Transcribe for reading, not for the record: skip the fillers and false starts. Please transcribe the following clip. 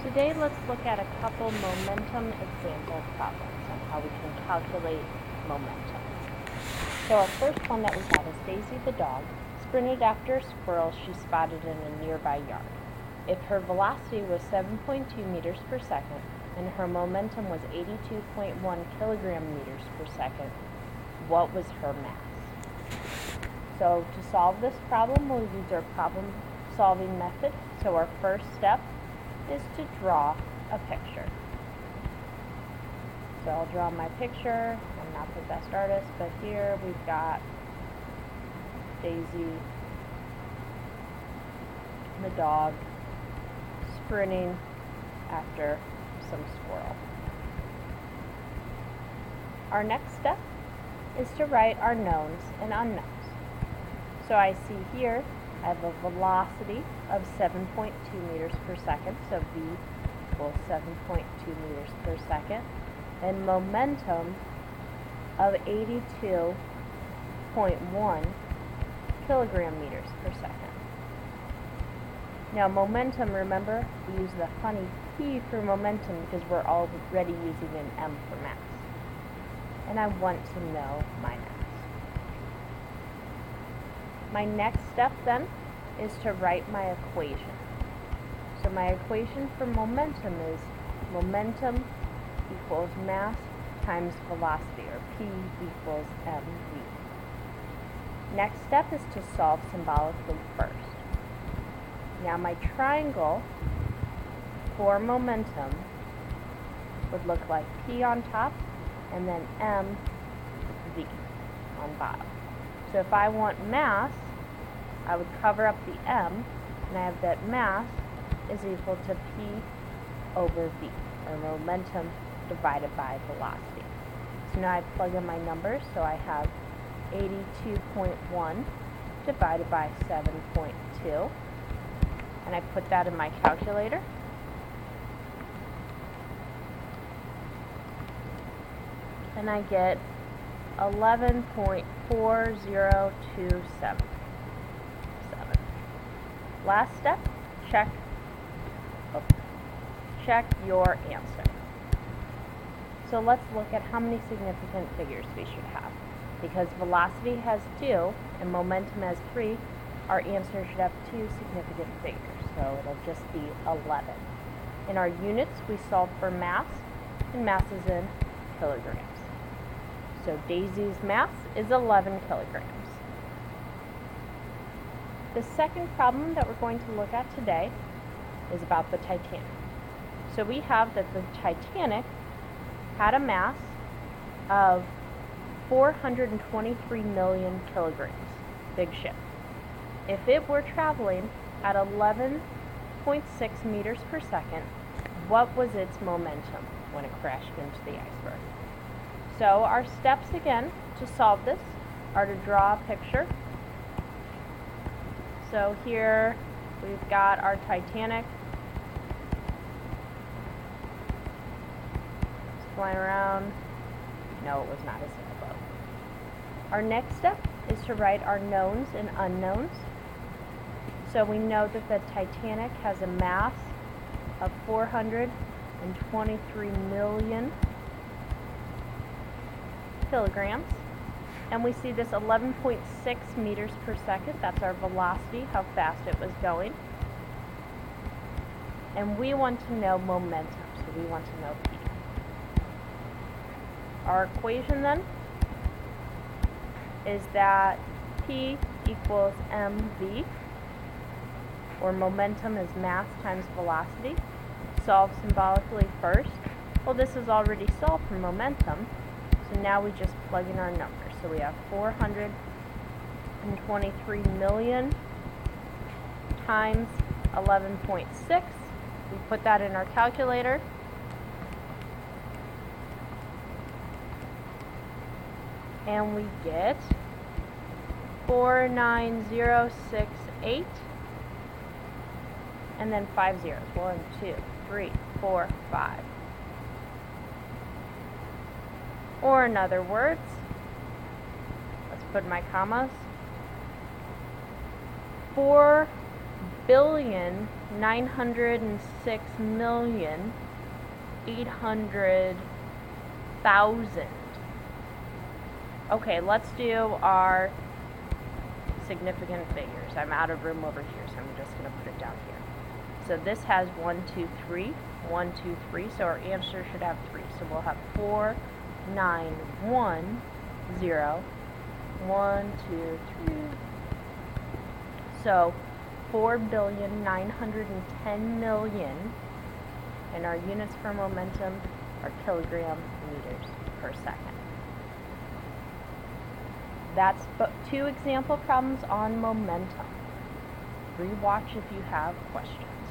Today let's look at a couple momentum example problems on how we can calculate momentum. So our first one that we have is Daisy the dog sprinted after a squirrel she spotted in a nearby yard. If her velocity was 7.2 meters per second and her momentum was 82.1 kilogram meters per second, what was her mass? So to solve this problem, we'll use our problem solving method. So our first step is to draw a picture. So I'll draw my picture. I'm not the best artist, but here we've got Daisy, the dog, sprinting after some squirrel. Our next step is to write our knowns and unknowns. So I see here I have a velocity of 7.2 meters per second, so V equals 7.2 meters per second, and momentum of 82.1 kilogram meters per second. Now momentum, remember, we use the funny P for momentum because we're already using an M for mass. And I want to know my mass. My next step then is to write my equation. So my equation for momentum is momentum equals mass times velocity, or P equals mv. Next step is to solve symbolically first. Now my triangle for momentum would look like P on top and then mv on bottom. So if I want mass, I would cover up the m, and I have that mass is equal to P over V, or momentum divided by velocity. So now I plug in my numbers, so I have 82.1 divided by 7.2, and I put that in my calculator. And I get 11.4027. Last step, check your answer. So let's look at how many significant figures we should have. Because velocity has 2 and momentum has 3, our answer should have 2 significant figures. So it'll just be 11. In our units, we solve for mass, and mass is in kilograms. So Daisy's mass is 11 kilograms. The second problem that we're going to look at today is about the Titanic. So we have that the Titanic had a mass of 423 million kilograms, big ship. If it were traveling at 11.6 meters per second, what was its momentum when it crashed into the iceberg? So our steps again to solve this are to draw a picture. So here we've got our Titanic. It's flying around. No, it was not a sailboat. Our next step is to write our knowns and unknowns. So we know that the Titanic has a mass of 423 million kilograms, and we see this 11.6 meters per second. That's our velocity, how fast it was going. And we want to know momentum, so we want to know P. Our equation then is that P equals mv, or momentum is mass times velocity. Solve symbolically first. Well, this is already solved for momentum, so now we just plug in our numbers. So we have 423 million times 11.6. We put that in our calculator. And we get 49068. And then 5 zeros. 1, 2, 3, 4, 5. Or in other words, let's put my commas, 4 billion 906,800,000. Okay, let's do our significant figures. I'm out of room over here, so I'm just going to put it down here. So this has 1, 2, 3, 1, 2, 3, so our answer should have 3. So we'll have 4, 9, 1, 0, 1, 2, 3. So 4,910,000,000, and our units for momentum are kilogram meters per second. That's 2 example problems on momentum. Rewatch if you have questions.